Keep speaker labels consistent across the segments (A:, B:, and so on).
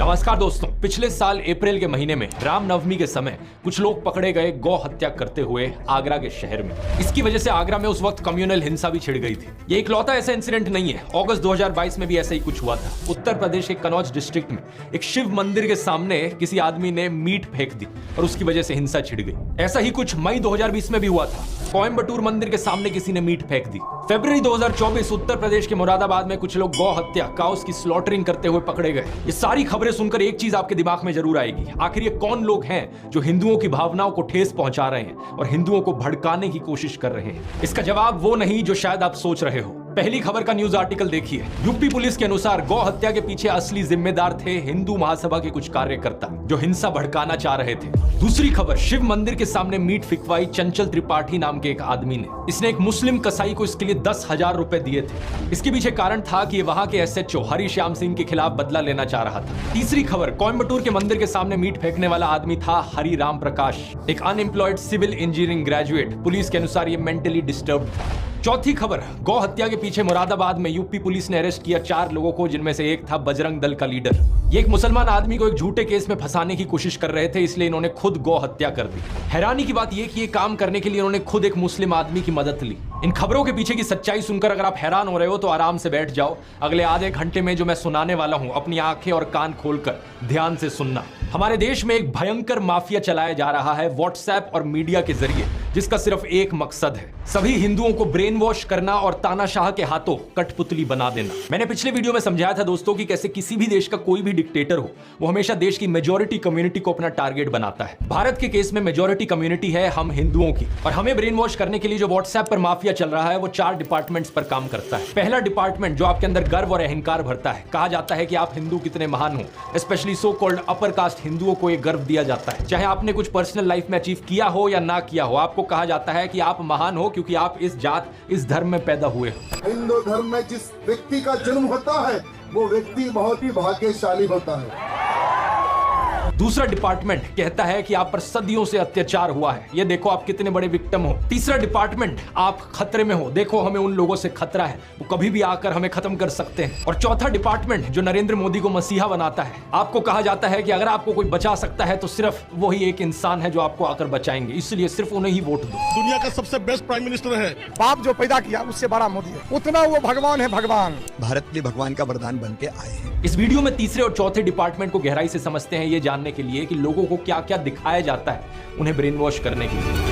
A: नमस्कार दोस्तों, पिछले साल अप्रैल के महीने में रामनवमी के समय कुछ लोग पकड़े गए गौ हत्या करते हुए आगरा के शहर में। इसकी वजह से आगरा में उस वक्त कम्युनल हिंसा भी छिड़ गई थी। ये इकलौता ऐसा इंसिडेंट नहीं है, अगस्त 2022 में भी ऐसा ही कुछ हुआ था। उत्तर प्रदेश के कनौज डिस्ट्रिक्ट में एक शिव मंदिर के सामने किसी आदमी ने मीट फेंक दी और उसकी वजह से हिंसा छिड़ गई। ऐसा ही कुछ मई 2020 में भी हुआ था, कोयम्बटूर मंदिर के सामने किसी ने मीट फेंक दी। फरवरी 2024 उत्तर प्रदेश के मुरादाबाद में कुछ लोग गौ हत्या काउस की स्लॉटरिंग करते हुए पकड़े गए। ये सारी खबरें सुनकर एक चीज आपके दिमाग में जरूर आएगी, आखिर ये कौन लोग हैं जो हिंदुओं की भावनाओं को ठेस पहुंचा रहे हैं और हिंदुओं को भड़काने की कोशिश कर रहे हैं। इसका जवाब वो नहीं जो शायद आप सोच रहे हो। पहली खबर का न्यूज आर्टिकल देखिए। यूपी पुलिस के अनुसार गौ हत्या के पीछे असली जिम्मेदार थे हिंदू महासभा के कुछ कार्यकर्ता जो हिंसा भड़काना चाह रहे थे। दूसरी खबर, शिव मंदिर के सामने मीट फिकवाई चंचल त्रिपाठी नाम के एक आदमी ने। इसने एक मुस्लिम कसाई को इसके लिए 10,000 रुपए दिए थे। इसके पीछे कारण था कि वहां के SHO हरिश्याम सिंह के खिलाफ बदला लेना चाह रहा था। तीसरी खबर, कोयम्बटूर के मंदिर के सामने मीट फेंकने वाला आदमी था हरिराम प्रकाश, एक unemployed civil engineering graduate. Police के अनुसार ये मेंटली डिस्टर्ब था। चौथी खबर, गौ हत्या के पीछे मुरादाबाद में यूपी पुलिस ने अरेस्ट किया 4 लोगों को, जिनमें से एक था बजरंग दल का लीडर। ये एक मुसलमान आदमी को एक झूठे केस में फंसाने की कोशिश कर रहे थे, इसलिए इन्होंने खुद गौ हत्या कर दी। हैरानी की बात यह कि ये काम करने के लिए इन्होंने खुद एक मुस्लिम आदमी की मदद ली। इन खबरों के पीछे की सच्चाई सुनकर अगर आप हैरान हो रहे हो तो आराम से बैठ जाओ। अगले आधे घंटे में जो मैं सुनाने वाला हूं, अपनी आंखें और कान खोलकर ध्यान से सुनना। हमारे देश में एक भयंकर माफिया चलाया जा रहा है व्हाट्सएप और मीडिया के जरिए, जिसका सिर्फ एक मकसद है, सभी हिंदुओं को ब्रेन वॉश करना और तानाशाह के हाथों कठपुतली बना देना। मैंने पिछले वीडियो में समझाया था दोस्तों कि कैसे किसी भी देश का कोई भी डिक्टेटर हो, वो हमेशा देश की मेजॉरिटी कम्युनिटी को अपना टारगेट बनाता है। भारत के केस में मेजॉरिटी कम्युनिटी है हम हिंदुओं की, और हमें ब्रेन वॉश करने के लिए जो व्हाट्सएप पर माफिया चल रहा है वो 4 डिपार्टमेंट्स पर काम करता है। पहला डिपार्टमेंट जो आपके अंदर गर्व और अहंकार भरता है। कहा जाता है कि आप हिंदू कितने महान हो, specially so called upper caste हिंदुओं को एक गर्व दिया जाता है। चाहे आपने कुछ पर्सनल लाइफ में अचीव किया हो या ना किया हो, आपको कहा जाता है कि आप महान हो क्योंकि आप इस जात इस धर्म में पैदा हुए हो।
B: हिंदू धर्म में जिस व्यक्ति का जन्म होता है वो व्यक्ति बहुत ही भाग्यशाली होता है।
A: दूसरा डिपार्टमेंट कहता है कि आप पर सदियों से अत्याचार हुआ है, ये देखो आप कितने बड़े विक्टिम हो। तीसरा डिपार्टमेंट, आप खतरे में हो, देखो हमें उन लोगों से खतरा है, वो कभी भी आकर हमें खत्म कर सकते हैं। और चौथा डिपार्टमेंट जो नरेंद्र मोदी को मसीहा बनाता है, आपको कहा जाता है कि अगर आपको कोई बचा सकता है तो सिर्फ वही एक इंसान है जो आपको आकर बचाएंगे, इसलिए सिर्फ उन्हें ही वोट दो।
C: दुनिया का सबसे बेस्ट प्राइम मिनिस्टर है।
D: बाप जो पैदा किया उससे बड़ा मोदी है, उतना वो भगवान है। भगवान
E: भारत के भगवान का वरदान बन के आए हैं।
A: इस वीडियो में तीसरे और चौथे डिपार्टमेंट को गहराई से समझते हैं, ये जानने के लिए कि लोगों को क्या क्या दिखाया जाता है उन्हें ब्रेन वॉश करने के लिए।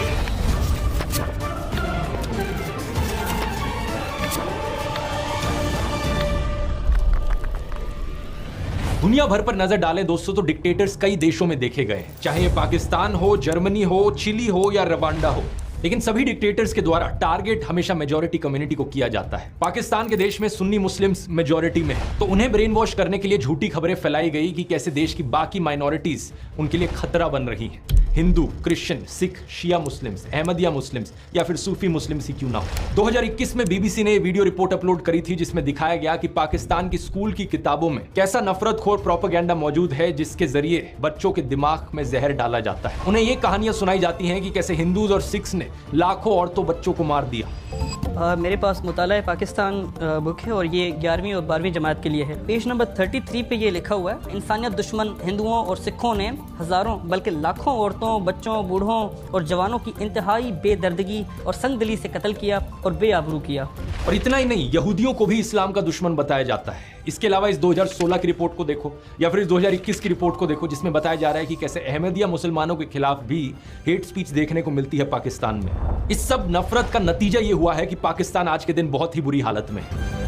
A: दुनिया भर पर नजर डालें दोस्तों तो डिक्टेटर्स कई देशों में देखे गए हैं, चाहे ये पाकिस्तान हो, जर्मनी हो, चिली हो या रवांडा हो, लेकिन सभी डिक्टेटर्स के द्वारा टारगेट हमेशा मेजॉरिटी कम्युनिटी को किया जाता है। पाकिस्तान के देश में सुन्नी मुस्लिम्स मेजॉरिटी में है, तो उन्हें ब्रेन वॉश करने के लिए झूठी खबरें फैलाई गई कि कैसे देश की बाकी माइनॉरिटीज उनके लिए खतरा बन रही हैं। हिंदू, क्रिश्चियन, सिख, शिया मुस्लिम्स, अहमदिया मुस्लिम्स या फिर सूफी मुस्लिम्स ही क्यों ना हो। 2021 में BBC ने वीडियो रिपोर्ट अपलोड करी थी जिसमें दिखाया गया कि पाकिस्तान की स्कूल की किताबों में कैसा नफरतखोर प्रोपेगेंडा मौजूद है, जिसके जरिए बच्चों के दिमाग में जहर डाला जाता है। उन्हें ये कहानियां सुनाई जाती हैं कि कैसे हिंदूज और सिख्स ने लाखों औरतों बच्चों को मार दिया।
F: मेरे पास मुताला पाकिस्तान बुक है और ये 11वीं और 12वीं जमात के लिए है। पेज नंबर 33 पे ये लिखा हुआ है, इंसानियत दुश्मन हिंदुओं और सिखों ने हजारों बल्कि लाखों औरतों, बच्चों, बूढ़ों और जवानों की इंतहाई बेदर्दगी और संगदिली से कत्ल किया और बेआबरू किया।
A: और इतना ही नहीं, यहूदियों को भी इस्लाम का दुश्मन बताया जाता है। इसके अलावा इस 2016 की रिपोर्ट को देखो या फिर इस 2021 की रिपोर्ट को देखो, जिसमें बताया जा रहा है कि कैसे अहमदिया मुसलमानों के खिलाफ भी हेट स्पीच देखने को मिलती है पाकिस्तान में। इस सब नफरत का नतीजा ये हुआ है कि पाकिस्तान आज के दिन बहुत ही बुरी हालत में है।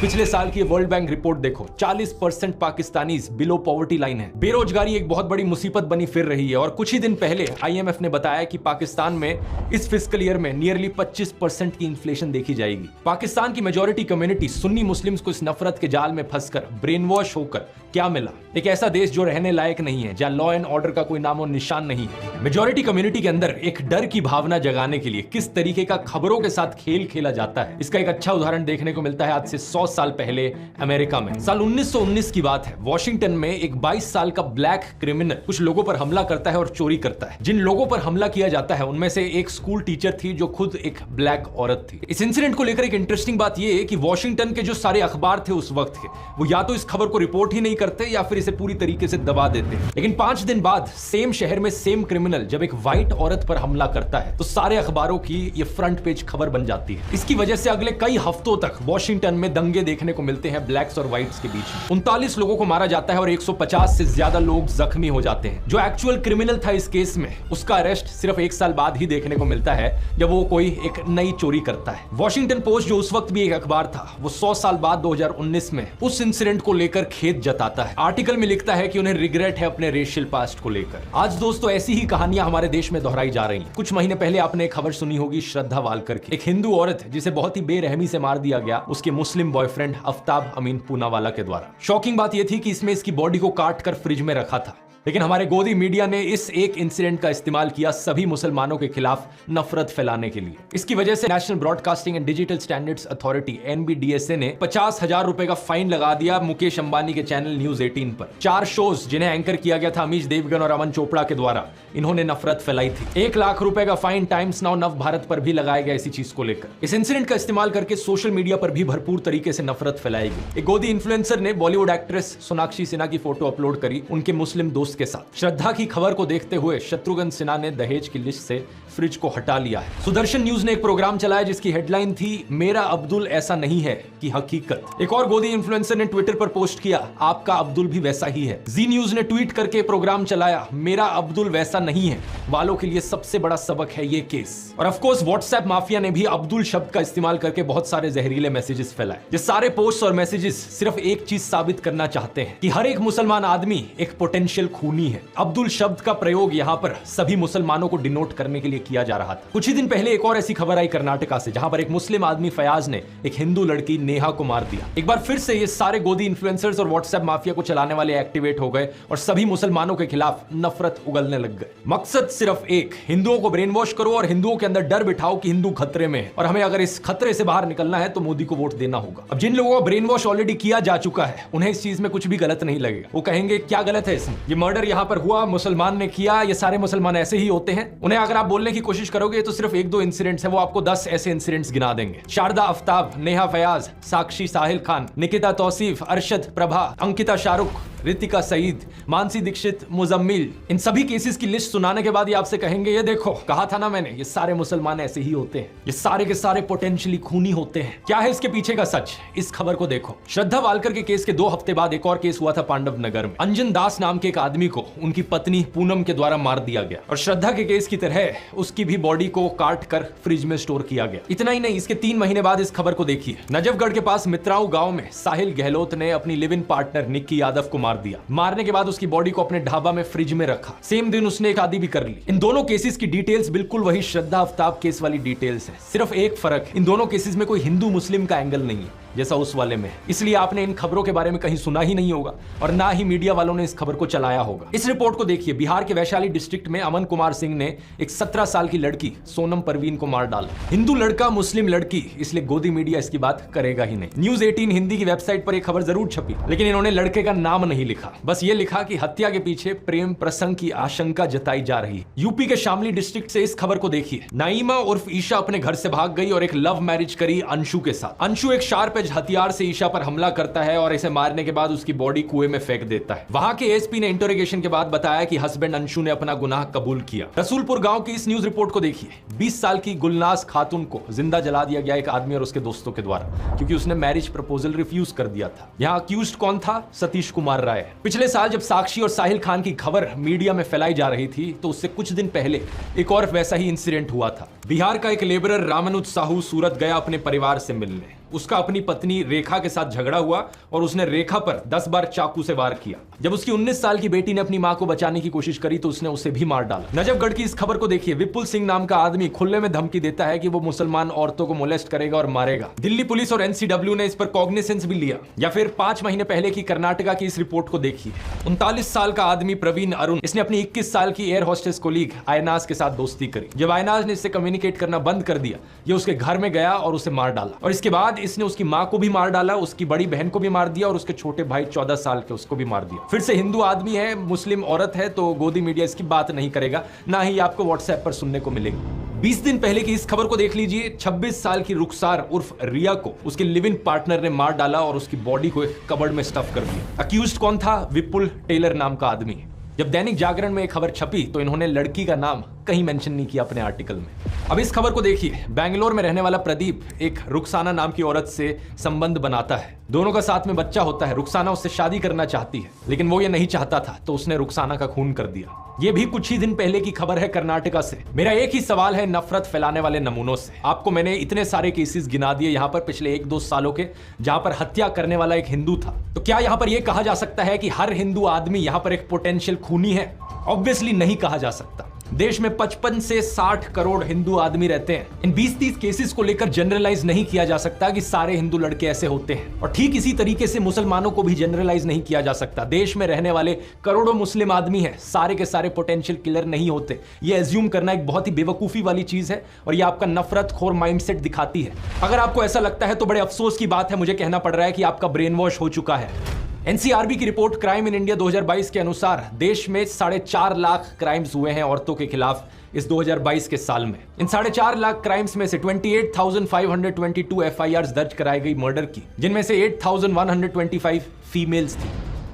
A: पिछले साल की वर्ल्ड बैंक रिपोर्ट देखो, 40% पाकिस्तानीज बिलो पॉवर्टी लाइन है। बेरोजगारी एक बहुत बड़ी मुसीबत बनी फिर रही है और कुछ ही दिन पहले IMF ने बताया कि पाकिस्तान में इस फिस्कल ईयर में नियरली 25% की इन्फ्लेशन देखी जाएगी। पाकिस्तान की मेजॉरिटी कम्युनिटी सुन्नी मुस्लिम्स को इस नफरत के जाल में फंसकर ब्रेन वॉश होकर क्या मिला? एक ऐसा देश जो रहने लायक नहीं है, जहां लॉ एंड ऑर्डर का कोई नामो निशान नहीं है। मेजॉरिटी कम्युनिटी के अंदर एक डर की भावना जगाने के लिए किस तरीके का खबरों के साथ खेल खेला जाता है, इसका एक अच्छा उदाहरण देखने को मिलता है आज से 100 साल पहले अमेरिका में। साल 1919 की बात है, वॉशिंगटन में एक 22 साल का ब्लैक क्रिमिनल कुछ लोगों पर हमला करता है और चोरी करता है। जिन लोगों पर हमला किया जाता है उनमें से एक स्कूल टीचर थी जो खुद एक ब्लैक औरत थी। इस इंसिडेंट को लेकर एक इंटरेस्टिंग बात यह है कि वॉशिंगटन के जो सारे अखबार थे उस वक्त के, वो या तो इस खबर को रिपोर्ट ही नहीं करते या फिर इसे पूरी तरीके से दबा देते। लेकिन 5 दिन बाद सेम शहर में सेम क्रिमिनल जब एक व्हाइट औरत पर हमला करता है तो सारे अखबारों की ये फ्रंट पेज खबर बन जाती है। इसकी वजह से अगले कई हफ्तों तक वॉशिंगटन में दंगे देखने को मिलते हैं ब्लैक्स और व्हाइट्स के बीच। 39 लोगों को मारा जाता है और 150 से ज्यादा लोग जख्मी हो जाते हैं। जो एक्चुअल क्रिमिनल था इस केस में, उसका अरेस्ट सिर्फ 1 साल बाद ही देखने को मिलता है जब वो कोई एक नई चोरी करता है। वॉशिंगटन पोस्ट जो उस वक्त भी एक अखबार था, वो 100 साल बाद 2019 में उस इंसिडेंट को लेकर खेद जताता है। आर्टिकल में लिखता है कि उन्हें रिग्रेट है अपने रेशियल पास्ट को लेकर। आज दोस्तों ऐसी ही कहानियां हमारे देश में दोहराई जा रही हैं। कुछ महीने पहले आपने एक खबर सुनी होगी श्रद्धा वालकर की, एक हिंदू औरत जिसे बहुत ही बेरहमी से मार दिया गया उसके मुस्लिम बॉयफ्रेंड आफ्ताब अमीन पूनावाला के द्वारा। शॉकिंग बात यह थी कि इसमें इसकी बॉडी को काट कर फ्रिज में रखा था, लेकिन हमारे गोदी मीडिया ने इस एक इंसिडेंट का इस्तेमाल किया सभी मुसलमानों के खिलाफ नफरत फैलाने के लिए। इसकी वजह से national broadcasting and digital standards authority NBDSA ने 50,000 रुपए का फाइन लगा दिया मुकेश अंबानी के चैनल न्यूज 18 पर। 4 शोज जिन्हें एंकर किया गया था अमीश देवगन और अमन चोपड़ा के द्वारा, इन्होंने नफरत फैलाई थी। 1 लाख रुपए का फाइन टाइम्स नाउ नव भारत पर भी लगाया गया इसी चीज को लेकर। इस इंसिडेंट का इस्तेमाल करके सोशल मीडिया पर भी भरपूर तरीके से नफरत फैलाई गई। एक गोदी इन्फ्लुएंसर ने बॉलीवुड एक्ट्रेस सोनाक्षी सिन्हा की फोटो अपलोड करी उनके मुस्लिम दोस्त के साथ। श्रद्धा की खबर को देखते हुए शत्रुघ्न सिन्हा ने दहेज की लिस्ट से फ्रिज को हटा लिया है। सुदर्शन न्यूज ने एक प्रोग्राम चलाया जिसकी हेडलाइन थी मेरा अब्दुल ऐसा नहीं है कि हकीकत। एक और गोदी इन्फ्लुएंसर ने ट्विटर पर पोस्ट किया आपका अब्दुल भी वैसा ही है। जी न्यूज ने ट्वीट करके प्रोग्राम चलाया मेरा अब्दुल वैसा नहीं है वालों के लिए सबसे बड़ा सबक है ये केस। और ऑफ कोर्स व्हाट्सएप माफिया ने भी अब्दुल शब्द का इस्तेमाल करके बहुत सारे जहरीले मैसेजेस फैलाए। ये सारे पोस्ट और मैसेजेस सिर्फ एक चीज साबित करना चाहते हैं कि हर एक मुसलमान आदमी एक पोटेंशियल खूनी है। अब्दुल शब्द का प्रयोग यहां पर सभी मुसलमानों को डिनोट करने के लिए किया जा रहा था। कुछ ही दिन पहले एक और ऐसी खबर आई कर्नाटका से, जहां पर एक मुस्लिम आदमी फयाज ने एक हिंदू लड़की नेहा को मार दिया। एक बार फिर से ये सारे गोदी इन्फ्लुएंसर्स और व्हाट्सएप माफिया को चलाने वाले एक्टिवेट हो गए और सभी मुसलमानों के खिलाफ नफरत उगलने लग गए। मकसद सिर्फ एक, हिंदुओं को ब्रेन वॉश करो और हिंदुओं के अंदर डर बिठाओ कि हिंदू खतरे में है और हमें अगर इस खतरे से बाहर निकलना है तो मोदी को वोट देना होगा। अब जिन लोगों का ब्रेन वॉश ऑलरेडी किया जा चुका है उन्हें इस चीज में कुछ भी गलत नहीं लगेगा। वो कहेंगे क्या गलत है इसमें, ये मर्डर यहां पर हुआ, मुसलमान ने किया, ये सारे मुसलमान ऐसे ही होते हैं। उन्हें अगर आप बोलने की कोशिश करोगे तो सिर्फ 1-2 इंसिडेंट्स है, वो आपको 10 ऐसे इंसिडेंट्स गिना देंगे। शारदा आफ्ताब, नेहा फयाज, साक्षी साहिल खान, निकिता तौसीफ, अरशद प्रभा, अंकिता शाहरुख, रितिका सईद, मानसी दीक्षित, मुजम्मिल, इन सभी केसेस की लिस्ट सुनाने के बाद ये आपसे कहेंगे ये देखो कहा था ना मैंने, ये सारे मुसलमान ऐसे ही होते हैं, ये सारे के सारे पोटेंशियली खूनी होते हैं। क्या है इसके पीछे का सच, इस खबर को देखो। श्रद्धा वालकर के केस के 2 हफ्ते बाद एक और केस हुआ था पांडव नगर में। अंजन दास नाम के एक आदमी को उनकी पत्नी पूनम के द्वारा मार दिया गया और श्रद्धा के केस की तरह उसकी भी बॉडी को काट कर फ्रिज में स्टोर किया गया। इतना ही नहीं, इसके 3 महीने बाद इस खबर को देखिए। नजफगढ़ के पास मित्राऊ गांव में साहिल गहलोत ने अपनी live in partner Nikki Yadav को मार दिया। मारने के बाद उसकी बॉडी को अपने ढाबा में फ्रिज में रखा। सेम दिन उसने एक आदि भी कर ली। इन दोनों केसेस की डिटेल्स बिल्कुल वही श्रद्धा आफ्ताब केस वाली डिटेल्स है। सिर्फ एक फर्क, इन दोनों केसेस में कोई हिंदू मुस्लिम का एंगल नहीं है जैसा उस वाले में है। इसलिए आपने इन खबरों के बारे में कहीं सुना ही नहीं होगा और ना ही मीडिया वालों ने इस खबर को चलाया होगा। इस रिपोर्ट को देखिए। बिहार के वैशाली डिस्ट्रिक्ट में अमन कुमार सिंह ने एक 17 साल की लड़की सोनम परवीन को मार डाला। हिंदू लड़का मुस्लिम लड़की, इसलिए गोदी मीडिया इसकी बात करेगा ही नहीं। न्यूज 18 हिंदी की वेबसाइट पर एक खबर जरूर छपी, लेकिन इन्होंने लड़के का नाम नहीं लिखा। बस ये लिखा कि हत्या के पीछे प्रेम प्रसंग की आशंका जताई जा रही है। यूपी के शामली डिस्ट्रिक्ट से इस खबर को देखिए। नाइमा उर्फ ईशा अपने घर से भाग गई और एक लव मैरिज करी अंशु के साथ। अंशु एक शार्प एज हथियार से ईशा पर हमला करता है और इसे मारने के बाद उसकी बॉडी कुएं में फेंक देता है। वहां के एसपी ने इंटरोगेशन के बाद बताया कि हस्बैंड अंशु ने अपना गुनाह कबूल किया। रसूलपुर गांव की इस न्यूज रिपोर्ट को देखिए। 20 साल की गुलनाज खातून को जिंदा जला दिया गया एक आदमी और उसके दोस्तों के द्वारा, क्योंकि उसने मैरिज प्रपोजल रिफ्यूज कर दिया था। यहाँ अक्यूज्ड कौन था? सतीश कुमार राय। पिछले साल जब साक्षी और साहिल खान की खबर मीडिया में फैलाई जा रही थी तो उससे कुछ दिन पहले एक और वैसा ही इंसिडेंट हुआ था। बिहार का एक लेबरर रामानुज साहू सूरत गया अपने परिवार से मिलने। उसका अपनी पत्नी रेखा के साथ झगड़ा हुआ और उसने रेखा पर 10 बार चाकू से वार किया। जब उसकी 19 साल की बेटी ने अपनी मां को बचाने की कोशिश करी तो उसने उसे भी मार डाला। नजफगढ़ की इस खबर को देखिए। विपुल सिंह नाम का आदमी खुले में धमकी देता है कि वो मुसलमान औरतों को मोलेस्ट करेगा और मारेगा। दिल्ली पुलिस और एनसीडब्ल्यू ने इस पर कॉग्निसेंस भी लिया। या फिर 5 महीने पहले की कर्नाटका की इस रिपोर्ट को देखिए। 39 साल का आदमी प्रवीण अरुण, इसने अपनी 21 साल की एयर होस्टेस कोलीग आयनाज के साथ दोस्ती करी। जब आयनाज ने इससे कम्युनिकेट करना बंद कर दिया, ये उसके घर में गया और उसे मार डाला। और इसके बाद बाद इसने उसकी मां को भी मार डाला, उसकी बड़ी बहन को भी मार दिया और उसके छोटे भाई 14 साल के उसको भी मार दिया। फिर से हिंदू आदमी है, मुस्लिम औरत है, तो गोदी मीडिया इसकी बात नहीं करेगा, ना ही आपको व्हाट्सएप पर सुनने को मिलेगी। 20 दिन पहले की इस खबर को देख लीजिए। 26 साल की रुखसार उर्फ रिया को उसके लिव इन पार्टनर ने मार डाला और उसकी बॉडी को एक कबर्ड में स्टफ कर दिया। अक्यूज्ड कौन था? विपुल टेलर नाम का आदमी। जब दैनिक जागरण में एक खबर छपी तो इन्होंने लड़की का नाम कहीं मेंशन नहीं किया अपने आर्टिकल में। अब इस खबर को देखिए। बेंगलोर में रहने वाला प्रदीप एक रुखसाना नाम की औरत से संबंध बनाता है, दोनों का साथ में बच्चा होता है। रुखसाना उससे शादी करना चाहती है, लेकिन वो ये नहीं चाहता था, तो उसने रुखसाना का खून कर दिया। ये भी कुछ ही दिन पहले की खबर है कर्नाटका से। मेरा एक ही सवाल है नफरत फैलाने वाले नमूनों से। आपको मैंने इतने सारे केसेस गिना दिए यहाँ पर पिछले 1-2 सालों के, जहां पर हत्या करने वाला एक हिंदू था। तो क्या यहाँ पर यह कहा जा सकता है कि हर हिंदू आदमी यहाँ पर एक पोटेंशियल खूनी है? ऑब्वियसली नहीं कहा जा सकता। देश में 55 से 60 करोड़ हिंदू आदमी रहते हैं। इन 20-30 केसेस को लेकर जनरलाइज नहीं किया जा सकता कि सारे हिंदू लड़के ऐसे होते हैं, और ठीक इसी तरीके से मुसलमानों को भी जनरलाइज नहीं किया जा सकता। देश में रहने वाले करोड़ों मुस्लिम आदमी हैं, सारे के सारे पोटेंशियल किलर नहीं होते। ये एज्यूम करना एक बहुत ही बेवकूफी वाली चीज है, और ये आपका नफरत खोर माइंडसेट दिखाती है। अगर आपको ऐसा लगता है तो बड़े अफसोस की बात है, मुझे कहना पड़ रहा है कि आपका ब्रेन वॉश हो चुका है। एनसीआरबी की रिपोर्ट क्राइम इन इंडिया 2022 के अनुसार देश में 4.5 लाख क्राइम्स हुए हैं औरतों के खिलाफ इस 2022 के साल में। इन 4.5 लाख क्राइम्स में से 28,522 एफआईआर दर्ज कराई गई मर्डर की, जिनमें से 8,125 फीमेल्स थी।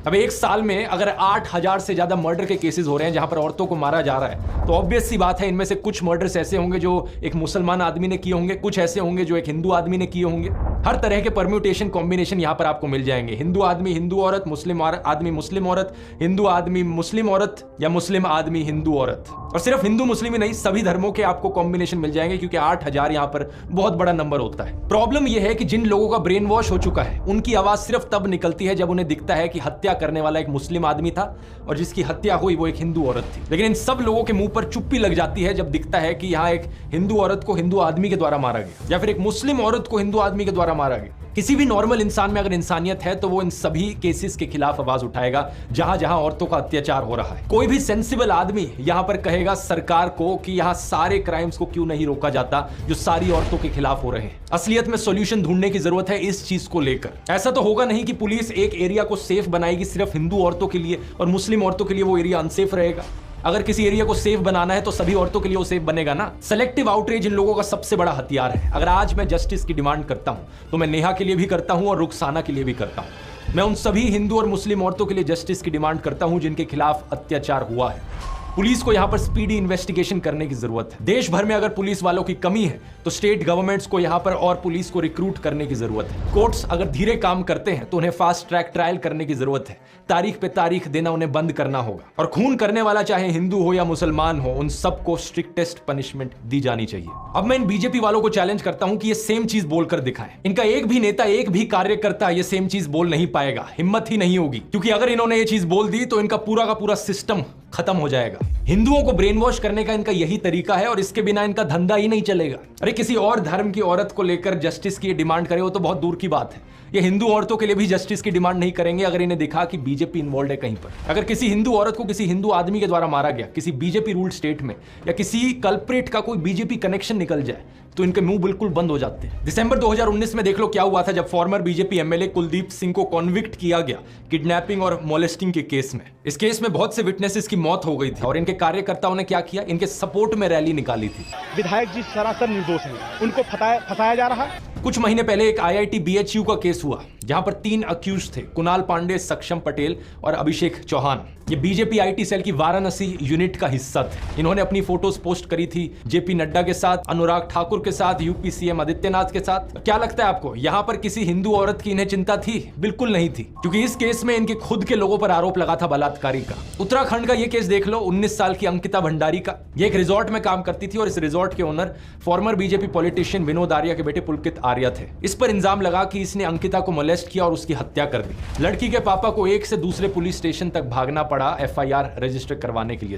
A: अब एक साल में अगर 8,000 से ज्यादा मर्डर के केसेस हो रहे हैं जहां पर औरतों को मारा जा रहा है, तो ऑब्वियस सी बात है इनमें से कुछ मर्डर्स ऐसे होंगे जो एक मुसलमान आदमी ने किए होंगे, कुछ ऐसे होंगे जो एक हिंदू आदमी ने किए होंगे। हर तरह के परम्यूटेशन कॉम्बिनेशन यहां पर आपको मिल जाएंगे। हिंदू आदमी हिंदू औरत, मुस्लिम आदमी मुस्लिम औरत, हिंदू आदमी मुस्लिम औरत, या मुस्लिम आदमी हिंदू औरत। और सिर्फ हिंदू मुस्लिम ही नहीं, सभी धर्मों के आपको कॉम्बिनेशन मिल जाएंगे, क्योंकि 8,000 यहां पर बहुत बड़ा नंबर होता है। प्रॉब्लम यह है कि जिन लोगों का ब्रेन वॉश हो चुका है, उनकी आवाज सिर्फ तब निकलती है जब उन्हें दिखता है कि हत्या करने वाला एक मुस्लिम आदमी था और जिसकी हत्या हुई वो एक हिंदू औरत थी। लेकिन इन सब लोगों के मुंह पर चुप्पी लग जाती है जब दिखता है कि यहां एक हिंदू औरत को हिंदू आदमी के द्वारा मारा गया, या फिर एक मुस्लिम औरत को हिंदू आदमी के द्वारा मारा गया। किसी भी नॉर्मल इंसान में अगर इंसानियत है तो वो इन सभी केसेस के खिलाफ आवाज उठाएगा जहां जहां औरतों का अत्याचार हो रहा है। कोई भी सेंसिबल आदमी यहां पर कहेगा सरकार को कि यहां सारे क्राइम्स को क्यों नहीं रोका जाता जो सारी औरतों के खिलाफ हो रहे हैं। असलियत में सॉल्यूशन ढूंढने की जरूरत है इस चीज को लेकर। ऐसा तो होगा नहीं कि पुलिस एक एरिया को सेफ बनाएगी सिर्फ हिंदू औरतों के लिए और मुस्लिम औरतों के लिए वो एरिया अनसेफ रहेगा। अगर किसी एरिया को सेफ बनाना है तो सभी औरतों के लिए वो सेफ बनेगा ना। सेलेक्टिव आउटरीच इन लोगों का सबसे बड़ा हथियार है। अगर आज मैं जस्टिस की डिमांड करता हूं तो मैं नेहा के लिए भी करता हूं और रुखसाना के लिए भी करता हूं। मैं उन सभी हिंदू और मुस्लिम औरतों के लिए जस्टिस की डिमांड करता हूं जिनके खिलाफ अत्याचार हुआ है। पुलिस को यहां पर स्पीडी इन्वेस्टिगेशन करने की जरूरत है। देश भर में अगर पुलिस वालों की कमी है तो स्टेट गवर्नमेंट्स को यहां पर और पुलिस को रिक्रूट करने की जरूरत है। कोर्ट्स अगर धीरे काम करते हैं तो उन्हें फास्ट ट्रैक ट्रायल करने की जरूरत है। तारीख पे तारीख देना उन्हें बंद करना होगा, और खून करने वाला चाहे हिंदू हो या मुसलमान हो, उन सबको स्ट्रिक्टेस्ट पनिशमेंट दी जानी चाहिए। अब मैं इन बीजेपी वालों को चैलेंज करता हूं कि ये सेम चीज बोलकर दिखाएं। इनका एक भी नेता, एक भी कार्यकर्ता ये सेम चीज बोल नहीं पाएगा, हिम्मत ही नहीं होगी, क्योंकि अगर इन्होंने ये चीज बोल दी तो इनका पूरा का पूरा सिस्टम खत्म हो जाएगा। हिंदुओं को ब्रेन वॉश करने का इनका यही तरीका है और इसके बिना इनका धंधा ही नहीं चलेगा। अरे किसी और धर्म की औरत को लेकर जस्टिस की डिमांड करे वो तो बहुत दूर की बात है। ये हिंदू औरतों के लिए भी जस्टिस की डिमांड नहीं करेंगे अगर इन्हें दिखा कि बीजेपी इन्वॉल्व है कहीं पर। अगर किसी हिंदू औरत को किसी हिंदू आदमी के द्वारा मारा गया किसी बीजेपी रूल्ड स्टेट में, या किसी कल्प्रेट का कोई बीजेपी कनेक्शन निकल जाए, तो इनके मुंह बिल्कुल बंद हो जाते हैं। दिसंबर 2019 में देख लो क्या हुआ था जब farmer BJP MLA Kuldeep Singh को कॉन्विक्ट किया गया किडनैपिंग और मोलेस्टिंग के केस में। इस केस में बहुत से विटनेसेस की मौत हो गई थी और इनके कार्यकर्ताओं ने क्या किया, इनके सपोर्ट में रैली निकाली थी।
D: विधायक जी सरासर निर्दोष हैं, उनको फंसाया जा रहा है।
A: कुछ महीने पहले एक आईआईटी बीएचयू का केस हुआ जहां पर 3 अक्यूज थे, कुणाल पांडे, सक्षम पटेल और अभिषेक चौहान। ये बीजेपी आईटी सेल की वाराणसी यूनिट का हिस्सा थे। इन्होंने अपनी फोटोज पोस्ट करी थी जेपी नड्डा के साथ, अनुराग ठाकुर के साथ, यूपी सीएम आदित्यनाथ के साथ। क्या लगता है आपको यहां पर किसी हिंदू औरत की इन्हें चिंता थी? बिल्कुल नहीं थी, क्योंकि इस केस में इनके खुद के लोगों पर आरोप लगा था बलात्कारी का। उत्तराखंड का ये केस देख लो, 19 साल की अंकिता भंडारी का। ये एक रिजॉर्ट में काम करती थी और इस रिजॉर्ट के owner farmer BJP politician Vinod Arya के बेटे पुलकित आर्या थे। इस पर इल्जाम लगा कि इसने अंकिता को मोलेस्ट किया और उसकी हत्या कर दी। लड़की के पापा को एक से दूसरे पुलिस स्टेशन तक भागना पड़ा एफआईआर रजिस्टर करवाने के लिए।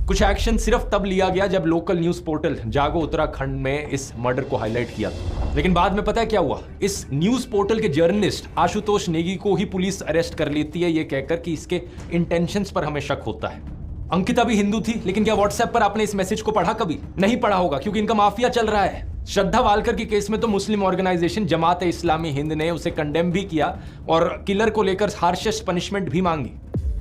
A: कुछ एक्शन सिर्फ तब लिया गया जब लोकल न्यूज पोर्टल जागो उत्तराखंड में इस मर्डर को हाईलाइट किया था। लेकिन बाद में पता है क्या हुआ, इस न्यूज पोर्टल के जर्नलिस्ट आशुतोष नेगी को ही पुलिस अरेस्ट कर लेती है, ये कहकर कि इसके इंटेंशंस पर हमें शक होता है। अंकिता भी हिंदू थी, लेकिन क्या व्हाट्सएप पर आपने इस मैसेज को पढ़ा? कभी नहीं पढ़ा होगा, क्योंकि इनका माफिया चल रहा है। श्रद्धा वालकर के केस में तो मुस्लिम ऑर्गेनाइजेशन जमात इस्लामी हिंद ने उसे कंडेम भी किया और किलर को लेकर हार्शेस्ट पनिशमेंट भी मांगी।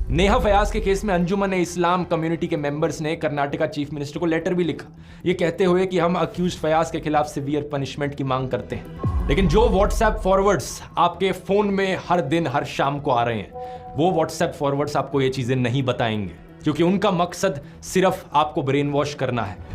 A: नेहा फयाज के केस में अंजुमन इस्लाम कम्युनिटी के मेंबर्स ने कर्नाटका चीफ मिनिस्टर को लेटर भी लिखा, ये कहते हुए कि हम अक्यूज फयाज के खिलाफ सिवियर पनिशमेंट की मांग करते हैं। लेकिन जो व्हाट्सएप फॉरवर्ड्स आपके फोन में हर दिन हर शाम को आ रहे हैं, वो व्हाट्सएप फॉरवर्ड्स आपको ये चीजें नहीं बताएंगे, क्योंकि उनका मकसद सिर्फ आपको ब्रेन वॉश करना है।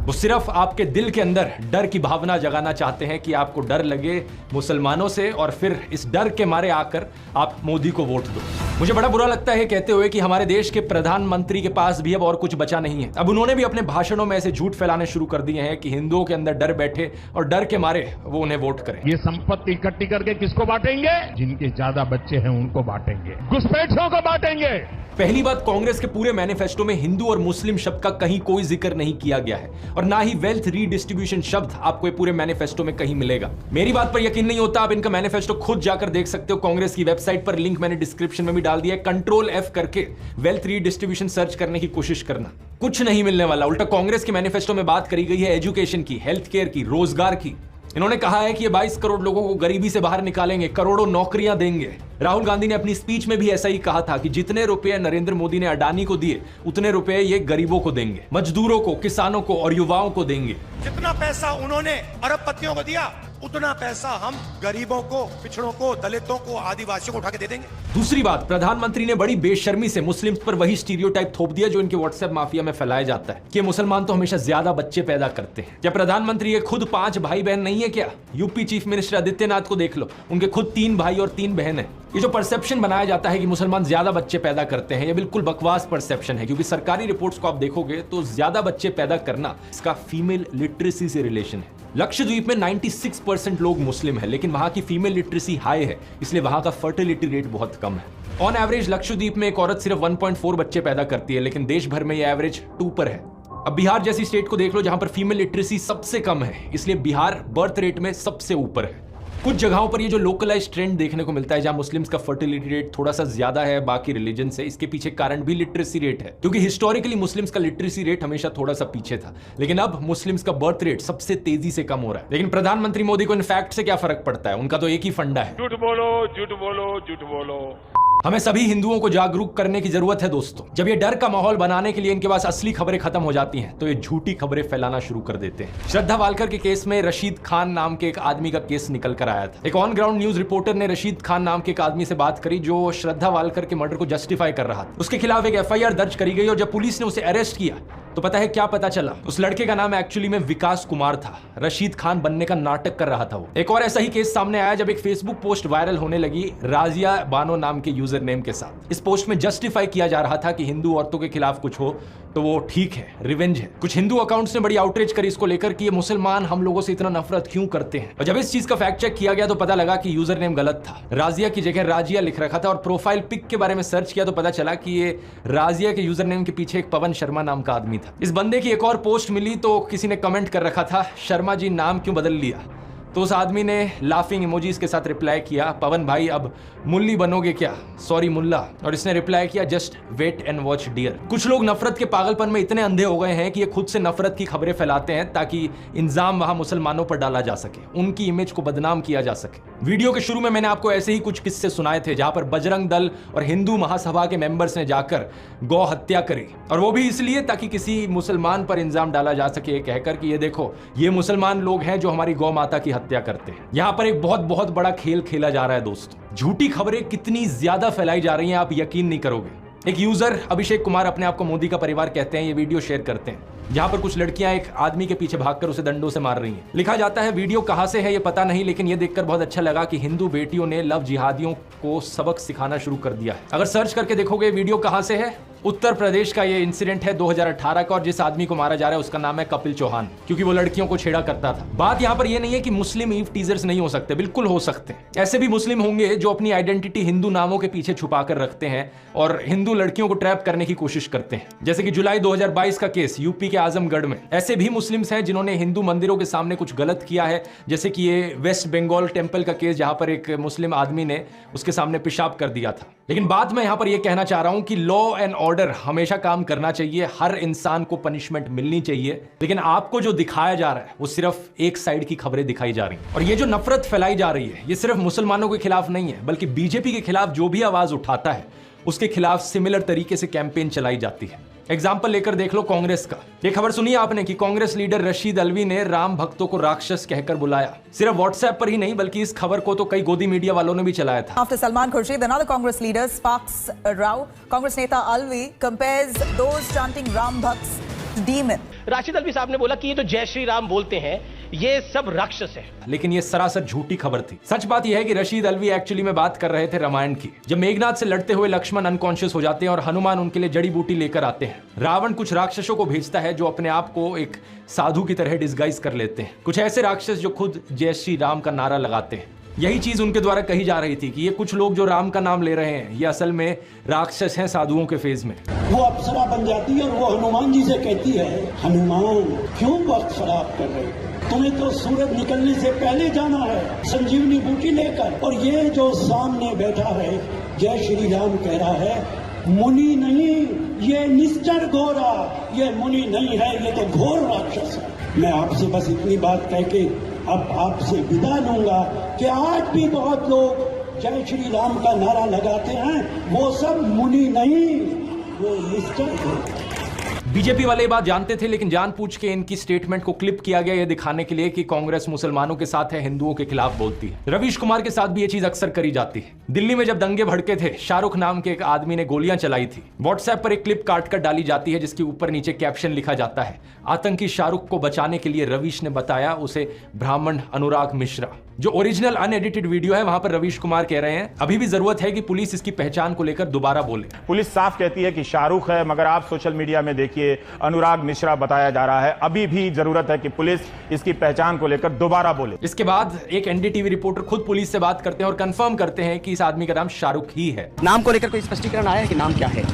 A: वो सिर्फ आपके दिल के अंदर डर की भावना जगाना चाहते हैं कि आपको डर लगे मुसलमानों से और फिर इस डर के मारे आकर आप मोदी को वोट दो। मुझे बड़ा बुरा लगता है कहते हुए कि हमारे देश के प्रधानमंत्री के पास भी अब और कुछ बचा नहीं है। अब उन्होंने भी अपने भाषणों में ऐसे झूठ फैलाने शुरू कर दिए हैं कि हिंदुओं के अंदर डर बैठे और डर के मारे वो उन्हें वोट करें।
C: ये संपत्ति इकट्ठी करके किसको बांटेंगे? जिनके ज्यादा बच्चे हैं उनको बांटेंगे, घुसपैठियों को बांटेंगे।
A: पहली बात, कांग्रेस के पूरे मैनिफेस्टो में हिंदू और मुस्लिम शब्द का कहीं कोई जिक्र नहीं किया गया है और ना ही वेल्थ रीडिस्ट्रीब्यूशन शब्द आपको ये पूरे मैनिफेस्टो में कहीं मिलेगा। मेरी बात पर यकीन नहीं होता, आप इनका मैनिफेस्टो खुद जाकर देख सकते हो। कांग्रेस की वेबसाइट पर लिंक मैंने डिस्क्रिप्शन में भी डाल दिया है। कंट्रोल F करके वेल्थ रीडिस्ट्रीब्यूशन सर्च करने की कोशिश करना, कुछ नहीं मिलने वाला। उल्टा कांग्रेस के मैनिफेस्टो में बात करी गई है एजुकेशन की, हेल्थ केयर की, रोजगार की। इन्होंने कहा है कि ये 22 करोड़ लोगों को गरीबी से बाहर निकालेंगे, करोड़ों नौकरियां देंगे। राहुल गांधी ने अपनी स्पीच में भी ऐसा ही कहा था कि जितने रुपए नरेंद्र मोदी ने अडानी को दिए, उतने रुपए ये गरीबों को देंगे, मजदूरों को, किसानों को और युवाओं को देंगे।
G: जितना पैसा उन्होंने अरबपतियों को दिया, उतना पैसा हम गरीबों को, पिछड़ों को, दलितों को, आदिवासियों को उठा के दे देंगे।
A: दूसरी बात, प्रधानमंत्री ने बड़ी बेशर्मी से मुस्लिम्स पर वही स्टीरियोटाइप थोप दिया जो इनके व्हाट्सएप माफिया में फैलाया जाता है कि मुसलमान तो हमेशा ज्यादा बच्चे पैदा करते हैं। क्या प्रधानमंत्री ये खुद 5 भाई बहन नहीं है क्या? यूपी चीफ मिनिस्टर आदित्यनाथ को देख लो, उनके खुद 3 भाई और 3 बहन है। ये जो परसेप्शन बनाया जाता है कि मुसलमान ज्यादा बच्चे पैदा करते हैं, ये बिल्कुल बकवास परसेप्शन है, क्योंकि सरकारी रिपोर्ट्स को आप देखोगे तो ज्यादा बच्चे पैदा करना इसका फीमेल लिटरेसी से रिलेशन है। लक्षद्वीप में 96% लोग मुस्लिम हैं, लेकिन वहां की फीमेल लिटरेसी हाई है, इसलिए वहां का फर्टिलिटी रेट बहुत कम है। ऑन एवरेज लक्षद्वीप में एक औरत सिर्फ 1.4 बच्चे पैदा करती है, लेकिन देश भर में ये एवरेज 2 पर है। अब बिहार जैसी स्टेट को देख लो जहां पर फीमेल लिटरेसी सबसे कम है, इसलिए बिहार बर्थ रेट में सबसे ऊपर है। कुछ जगहों पर ये जो लोकलाइज ट्रेंड देखने को मिलता है जहां मुस्लिम्स का फर्टिलिटी रेट थोड़ा सा ज्यादा है बाकी रिलीजन से, इसके पीछे कारण भी लिटरेसी रेट है, क्योंकि हिस्टोरिकली मुस्लिम्स का लिटरेसी रेट हमेशा थोड़ा सा पीछे था, लेकिन अब मुस्लिम्स का बर्थ रेट सबसे तेजी से कम हो रहा है। लेकिन प्रधानमंत्री मोदी को इन फैक्ट से क्या फर्क पड़ता है? उनका तो एक ही फंडा है,
C: झूठ बोलो, झूठ बोलो, झूठ बोलो।
A: हमें सभी हिंदुओं को जागरूक करने की जरूरत है दोस्तों। जब ये डर का माहौल बनाने के लिए इनके पास असली खबरें खत्म हो जाती हैं, तो ये झूठी खबरें फैलाना शुरू कर देते हैं। श्रद्धा वालकर के केस में रशीद खान नाम के एक आदमी का केस निकल कर आया था। एक ऑन ग्राउंड न्यूज रिपोर्टर ने रशीद खान नाम के एक आदमी से बात करी जो श्रद्धा वालकर के मर्डर को जस्टिफाई कर रहा था। उसके खिलाफ एक FIR दर्ज करी गई और जब पुलिस ने उसे अरेस्ट किया तो पता है क्या पता चला? उस लड़के का नाम एक्चुअली में विकास कुमार था। रशीद खान बनने का नाटक कर रहा था वो। एक और ऐसा ही केस सामने आया जब एक फेसबुक पोस्ट वायरल होने लगी राजिया बानो नाम के यूजर नेम के साथ। इस पोस्ट में जस्टिफाई किया जा रहा था कि हिंदू औरतों के खिलाफ कुछ हो तो वो ठीक है, रिवेंज है। कुछ हिंदू अकाउंट्स ने बड़ी आउटरीच करी इसको लेकर कि ये मुसलमान हम लोगों से इतना नफरत क्यों करते हैं। और जब इस चीज का फैक्ट चेक किया गया तो पता लगा कि यूजर नेम गलत था, राजिया की जगह राजिया लिख रखा था। और प्रोफाइल पिक के बारे में सर्च किया तो पता चला कि ये राजिया के यूजर नेम के पीछे एक पवन शर्मा नाम का आदमी था। इस बंदे की एक और पोस्ट मिली तो किसी ने कमेंट कर रखा था, शर्मा जी नाम क्यों बदल लिया? तो उस आदमी ने लाफिंग इमोजीज के साथ रिप्लाई किया, पवन भाई अब मुल्ली बनोगे क्या? सॉरी मुल्ला। और इसने रिप्लाई किया, just wait and watch dear. कुछ लोग नफरत के पागलपन में इतने अंधे हो गए हैं कि ये खुद से नफरत की खबरें फैलाते हैं ताकि इल्जाम वहां मुसलमानों पर डाला जा सके, उनकी इमेज को बदनाम किया जा सके। वीडियो के शुरू में मैंने आपको ऐसे ही कुछ किस्से सुनाए थे जहां पर बजरंग दल और हिंदू महासभा के मेंबर्स ने जाकर गौ हत्या करी, और वो भी इसलिए ताकि किसी मुसलमान पर इल्जाम डाला जा सके कहकर कि ये देखो ये मुसलमान लोग हैं जो हमारी गौ माता की हत्या करते हैं। यहां पर एक बहुत बहुत बड़ा खेल खेला जा रहा है दोस्तों। झूठी खबरें कितनी ज्यादा फैलाई जा रही हैं आप यकीन नहीं करोगे। एक यूजर अभिषेक कुमार अपने आप को मोदी का परिवार कहते हैं, ये वीडियो शेयर करते हैं जहां पर कुछ लड़कियां एक आदमी के पीछे भागकर उसे डंडों से मार रही हैं। लिखा जाता है वीडियो कहां से है ये पता नहीं, लेकिन ये देखकर बहुत अच्छा लगा कि हिंदू बेटियों ने लव जिहादियों को सबक सिखाना शुरू कर दिया है। अगर सर्च करके देखोगे वीडियो कहां से है, उत्तर प्रदेश का ये इंसिडेंट है 2018 का, और जिस आदमी को मारा जा रहा है उसका नाम है कपिल चौहान, क्योंकि वो लड़कियों को छेड़ा करता था। बात यहां पर ये नहीं है कि मुस्लिम ईव टीजर्स नहीं हो सकते, बिल्कुल हो सकते हैं। ऐसे भी मुस्लिम होंगे जो अपनी आइडेंटिटी हिंदू नामों के पीछे छुपा कर रखते हैं और हिंदू लड़कियों को ट्रैप करने की कोशिश करते हैं, जैसे कि जुलाई 2022 का केस यूपी के आजमगढ़ में। ऐसे भी मुस्लिम्स हैं जिन्होंने हिंदू मंदिरों के सामने कुछ गलत किया है, जैसे कि ये वेस्ट बंगाल टेंपल का केस जहां पर एक मुस्लिम आदमी ने उसके सामने पेशाब कर दिया था। लेकिन बात मैं यहां पर यह कहना चाह रहा हूं कि लॉ एंड ऑर्डर हमेशा काम करना चाहिए, हर इंसान को पनिशमेंट मिलनी चाहिए, लेकिन आपको जो दिखाया जा रहा है वो सिर्फ एक साइड की खबरें दिखाई जा रही हैं। और ये जो नफरत फैलाई जा रही है ये सिर्फ मुसलमानों के खिलाफ नहीं है, बल्कि बीजेपी के खिलाफ जो भी आवाज उठाता है उसके खिलाफ सिमिलर तरीके से कैंपेन चलाई जाती है। एग्जाम्पल लेकर देख लो कांग्रेस का। ये खबर सुनी आपने कि कांग्रेस लीडर रशीद अलवी ने राम भक्तों को राक्षस कहकर बुलाया। सिर्फ व्हाट्सएप पर ही नहीं बल्कि इस खबर को तो कई गोदी मीडिया वालों ने भी चलाया था।
H: After Salman Khurshid, another Congress leader sparks a row. Congress neta Alvi compares those chanting Ram Bhakts to demon.
I: Rashid Alvi साहब ने बोला कि ये तो जय श्री राम बोलते हैं ये सब राक्षस है,
A: लेकिन ये सरासर झूठी खबर थी। सच बात यह है कि रशीद अलवी एक्चुअली में बात कर रहे थे रामायण की। जब मेघनाथ से लड़ते हुए लक्ष्मण अनकॉन्शियस हो जाते हैं और हनुमान उनके लिए जड़ी बूटी लेकर आते हैं, रावण कुछ राक्षसों को भेजता है जो अपने आप को एक साधु की तरह डिस्गाइज कर लेते हैं। कुछ ऐसे राक्षस जो खुद जय श्री राम का नारा लगाते हैं। यही चीज उनके द्वारा कही जा रही थी कि ये कुछ लोग जो राम का नाम ले रहे हैं ये असल में राक्षस हैं साधुओं के फेज में।
J: वो अप्सरा बन जाती है और वो हनुमान जी से कहती है, हनुमान क्यों वक्त खराब कर रहे हो, तुम्हें तो सूरज निकलने से पहले जाना है संजीवनी बूटी लेकर। और ये जो सामने बैठा है जय श्री राम कह रहा है मुनि नहीं, ये निश्चर घोरा, ये मुनि नहीं है, ये तो घोर राक्षस है। मैं आपसे बस इतनी बात कह के अब आपसे विदा लूंगा कि आज भी बहुत लोग जय श्री राम का नारा लगाते हैं, वो सब मुनि नहीं, वो निश्चर घोरा।
A: बीजेपी वाले ये बात जानते थे, लेकिन जानबूझ के इनकी स्टेटमेंट को क्लिप किया गया ये दिखाने के लिए कि कांग्रेस मुसलमानों के साथ है, हिंदुओं के खिलाफ बोलती है। रवीश कुमार के साथ भी ये चीज अक्सर करी जाती है। दिल्ली में जब दंगे भड़के थे, शाहरुख नाम के एक आदमी ने गोलियां चलाई थी। व्हाट्सएप पर एक क्लिप काटकर डाली जाती है जिसके ऊपर नीचे कैप्शन लिखा जाता है, आतंकी शाहरुख को बचाने के लिए रवीश ने बताया उसे ब्राह्मण अनुराग मिश्रा। जो ओरिजिनल अनएडिटेड वीडियो है वहां पर रवीश कुमार कह रहे हैं अभी भी जरूरत है कि पुलिस इसकी पहचान को लेकर दोबारा बोले।
K: पुलिस साफ कहती है कि शाहरुख है, मगर आप सोशल मीडिया में देखिए अनुराग मिश्रा बताया जा रहा है। अभी भी जरूरत है कि पुलिस इसकी पहचान को लेकर दोबारा बोले।
A: इसके बाद एक एनडीटीवी रिपोर्टर खुद पुलिस से बात करते हैं और कंफर्म करते हैं कि इस आदमी का नाम शाहरुख ही है।
F: नाम को लेकर कोई स्पष्टीकरण आया है कि नाम क्या है?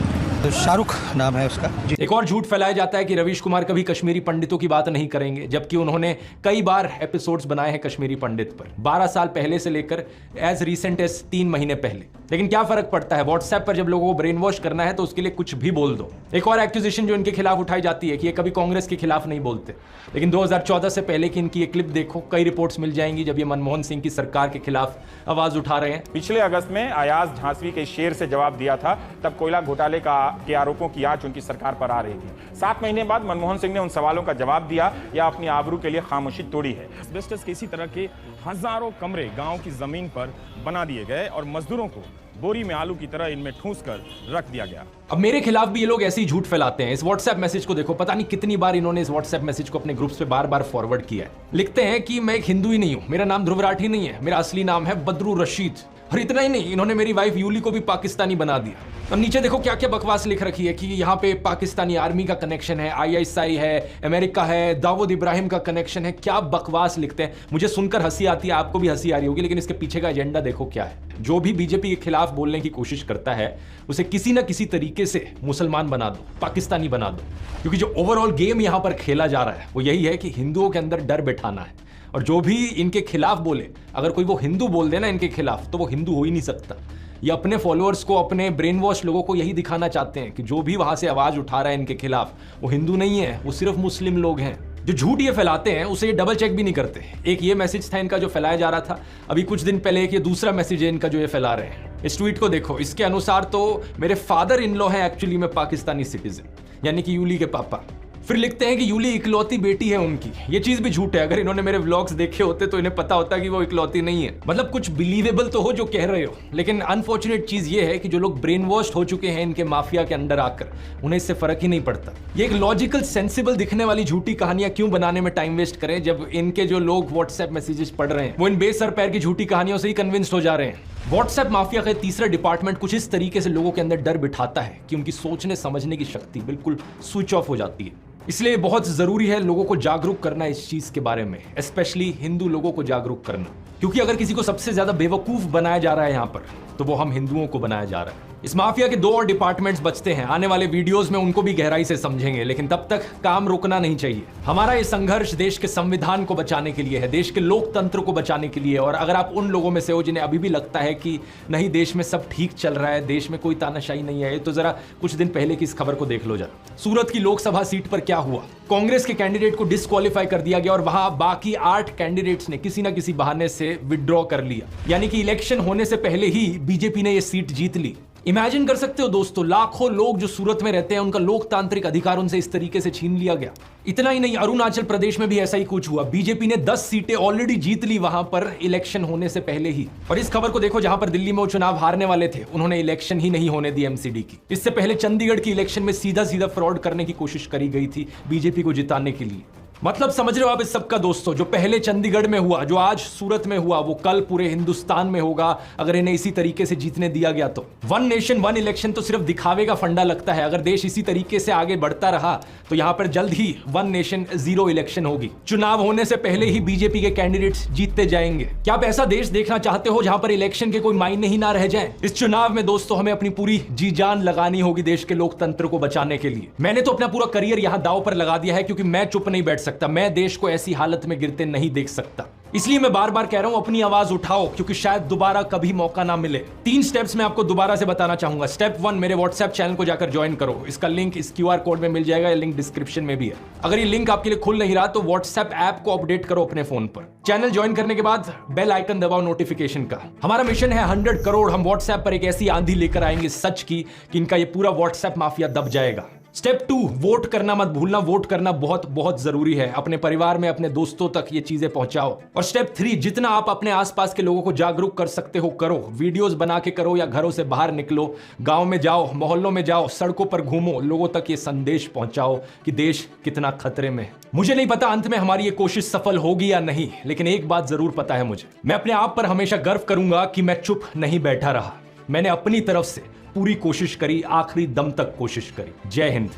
E: तो शाहरुख नाम है उसका।
A: एक और झूठ फैलाया जाता है कि रवीश कुमार कभी कश्मीरी पंडितों की बात नहीं करेंगे, जबकि उन्होंने कई बार एपिसोड्स बनाए हैं कश्मीरी पंडित पर, 12 साल पहले से लेकर एज रिसेंट एज 3 महीने पहले। लेकिन क्या फर्क पड़ता है, व्हाट्सएप पर जब लोगों को ब्रेन वॉश करना है तो उसके लिए कुछ भी बोल दो। एक और एक्यूजेशन जो इनके खिलाफ उठाई जाती है कि ये कभी कांग्रेस के खिलाफ नहीं बोलते, लेकिन 2014 से पहले की इनकी ये क्लिप देखो, कई रिपोर्ट्स मिल जाएंगी जब ये मनमोहन सिंह की सरकार के खिलाफ आवाज उठा रहे हैं।
K: पिछले अगस्त में अयाज झांसी के शेर से जवाब दिया था, तब कोयला घोटाले के आरोपों की आंच उनकी सरकार पर आ रही थी। 7 महीने बाद मनमोहन सिंह ने उन सवालों का जवाब दिया या अपनी आबरू के लिए खामोशी तोड़ी है।
L: एस्बेस्टस के इसी तरह के हजारों कमरे गांव की जमीन पर बना दिए गए और मजदूरों को बोरी में आलू की तरह इनमें ठूंस कर रख दिया गया।
A: अब मेरे खिलाफ भी ये लोग ऐसे ही झूठ फैलाते हैं। इस व्हाट्सएप मैसेज को देखो, पता नहीं कितनी बार इन्होंने इस व्हाट्सएप मैसेज को अपने ग्रुप्स पे बार-बार फॉरवर्ड किया है। लिखते हैं कि मैं एक हिंदू ही नहीं हूं, मेरा नाम ध्रुव राठी नहीं है, मेरा असली नाम है बदरू रशीद। और इतना ही नहीं, इन्होंने मेरी वाइफ यूली को भी पाकिस्तानी बना दिया। अब नीचे देखो क्या क्या बकवास लिख रखी है कि यहाँ पे पाकिस्तानी आर्मी का कनेक्शन है, ISI है, अमेरिका है, दाऊद इब्राहिम का कनेक्शन है। क्या बकवास लिखते हैं, मुझे सुनकर हंसी आती है, आपको भी हंसी आ रही होगी, लेकिन इसके पीछे का एजेंडा देखो क्या है। जो भी बीजेपी के खिलाफ बोलने की कोशिश करता है उसे किसी ना किसी तरीके से मुसलमान बना दो, पाकिस्तानी बना दो, क्योंकि जो ओवरऑल गेम यहाँ पर खेला जा रहा है वो यही है कि हिंदुओं के अंदर डर बैठाना है। और जो भी इनके खिलाफ बोले, अगर कोई वो हिंदू बोल देना इनके खिलाफ, तो वो हिंदू हो ही नहीं सकता। ये अपने फॉलोअर्स को, अपने ब्रेन वॉश लोगों को यही दिखाना चाहते हैं कि जो भी वहां से आवाज उठा रहा है इनके खिलाफ वो हिंदू नहीं है, वो सिर्फ मुस्लिम लोग हैं। जो झूठ ये फैलाते हैं उसे ये डबल चेक भी नहीं करते। एक ये मैसेज था इनका जो फैलाया जा रहा था, अभी कुछ दिन पहले एक ये दूसरा मैसेज है इनका जो ये फैला रहे हैं। इस ट्वीट को देखो, इसके अनुसार तो मेरे फादर इन लॉ है एक्चुअली में पाकिस्तानी सिटीजन, यानी कि यूली के पापा। फिर लिखते हैं कि यूली इकलौती बेटी है उनकी। ये चीज भी झूठ है। अगर इन्होंने मेरे व्लॉग्स देखे होते तो इन्हें पता होता कि वो इकलौती नहीं है। मतलब कुछ बिलीवेबल तो हो जो कह रहे हो, लेकिन अनफॉर्चुनेट चीज ये है कि जो लोग ब्रेन वॉश्ड हो चुके हैं इनके माफिया के अंडर आकर, उन्हें इससे फर्क ही नहीं पड़ता। ये एक लॉजिकल सेंसिबल दिखने वाली झूठी कहानियां क्यों बनाने में टाइम वेस्ट करें, जब इनके जो लोग व्हाट्सएप मैसेजेस पढ़ रहे हैं वो इन बेसर पैर की झूठी कहानियों से ही कन्विंस्ड हो जा रहे हैं। व्हाट्सएप माफिया का तीसरा डिपार्टमेंट कुछ इस तरीके से लोगों के अंदर डर बिठाता है कि उनकी सोचने समझने की शक्ति बिल्कुल स्विच ऑफ हो जाती है। इसलिए बहुत जरूरी है लोगों को जागरूक करना इस चीज के बारे में, स्पेशली हिंदू लोगों को जागरूक करना, क्योंकि अगर किसी को सबसे ज्यादा बेवकूफ बनाया जा रहा है यहाँ पर तो वो हम हिंदुओं को बनाया जा रहा है। इस माफिया के 2 और डिपार्टमेंट्स बचते हैं, आने वाले वीडियोस में उनको भी गहराई से समझेंगे, लेकिन तब तक काम रुकना नहीं चाहिए। हमारा ये संघर्ष देश के संविधान को बचाने के लिए है, देश के लोकतंत्र को बचाने के लिए। और अगर आप उन लोगों में से हो जिन्हें अभी भी लगता है कि नहीं देश में सब ठीक चल रहा है, देश में कोई तानाशाही नहीं है, तो जरा कुछ दिन पहले की इस खबर को देख लो जरा। सूरत की लोकसभा सीट पर क्या हुआ, कांग्रेस के कैंडिडेट को डिस्क्वालीफाई कर दिया गया और वहां बाकी 8 कैंडिडेट्स ने किसी ना किसी बहाने से विड्रॉ कर लिया, यानी कि इलेक्शन होने से पहले ही बीजेपी ने यह सीट जीत ली। इमेजिन कर सकते हो दोस्तों, लाखों लोग जो सूरत में रहते हैं उनका लोकतांत्रिक अधिकार उनसे इस तरीके से छीन लिया गया। इतना ही नहीं, अरुणाचल प्रदेश में भी ऐसा ही कुछ हुआ। बीजेपी ने 10 सीटें ऑलरेडी जीत ली वहां पर इलेक्शन होने से पहले ही। और इस खबर को देखो, जहां पर दिल्ली में वो चुनाव हारने वाले थे उन्होंने इलेक्शन ही नहीं होने दी एमसीडी की। इससे पहले चंडीगढ़ की इलेक्शन में सीधा सीधा फ्रॉड करने की कोशिश करी गई थी बीजेपी को जिताने के लिए। मतलब समझ रहे हो आप इस सबका दोस्तों, जो पहले चंडीगढ़ में हुआ, जो आज सूरत में हुआ, वो कल पूरे हिंदुस्तान में होगा अगर इन्हें इसी तरीके से जीतने दिया गया तो। 1 नेशन 1 इलेक्शन तो सिर्फ दिखावे का फंडा लगता है। अगर देश इसी तरीके से आगे बढ़ता रहा तो यहां पर जल्द ही 1 नेशन 0 इलेक्शन होगी। चुनाव होने से पहले ही बीजेपी के कैंडिडेट्स जीतते जाएंगे। क्या आप ऐसा देश देखना चाहते हो जहां पर इलेक्शन के कोई मायने ही ना रह जाए? इस चुनाव में दोस्तों हमें अपनी पूरी जी जान लगानी होगी देश के लोकतंत्र को बचाने के लिए। मैंने तो अपना पूरा करियर यहां दांव पर लगा दिया है, क्योंकि मैं चुप नहीं बैठ सकता। मैं देश को ऐसी हालत में गिरते नहीं देख सकता। इसलिए मैं बार बार कह रहा हूं, अपनी आवाज उठाओ, क्योंकि शायद दोबारा कभी मौका ना मिले। 3 स्टेप्स मैं आपको दोबारा से बताना चाहूंगा। स्टेप 1, मेरे व्हाट्सएप चैनल को जाकर ज्वाइन करो। इसका लिंक इस QR कोड में मिल जाएगा, लिंक डिस्क्रिप्शन में भी है। अगर ये लिंक आपके लिए खुल नहीं रहा तो व्हाट्सएप ऐप को अपडेट करो अपने फोन पर। चैनल ज्वाइन करने के बाद बेल आइकन दबाओ नोटिफिकेशन का। हमारा मिशन है 100 करोड़। हम व्हाट्सएप पर एक ऐसी आंधी लेकर आएंगे सच की कि इनका ये पूरा व्हाट्सएप माफिया दब जाएगा। स्टेप 2, वोट करना मत भूलना। वोट करना बहुत बहुत जरूरी है। अपने परिवार में, अपने दोस्तों तक ये चीजें पहुंचाओ। और स्टेप 3, जितना आप अपने आसपास के लोगों को जागरूक कर सकते हो करो। वीडियोस बना के करो या घरों से बाहर निकलो, गांव में जाओ, मोहल्लों में जाओ, सड़कों पर घूमो, लोगों तक ये संदेश पहुंचाओ कि देश कितना खतरे में। मुझे नहीं पता अंत में हमारी ये कोशिश सफल होगी या नहीं, लेकिन एक बात जरूर पता है मुझे, मैं अपने आप पर हमेशा गर्व करूंगा कि मैं चुप नहीं बैठा रहा। मैंने अपनी तरफ से पूरी कोशिश करी, आखिरी दम तक कोशिश करी। जय हिंद।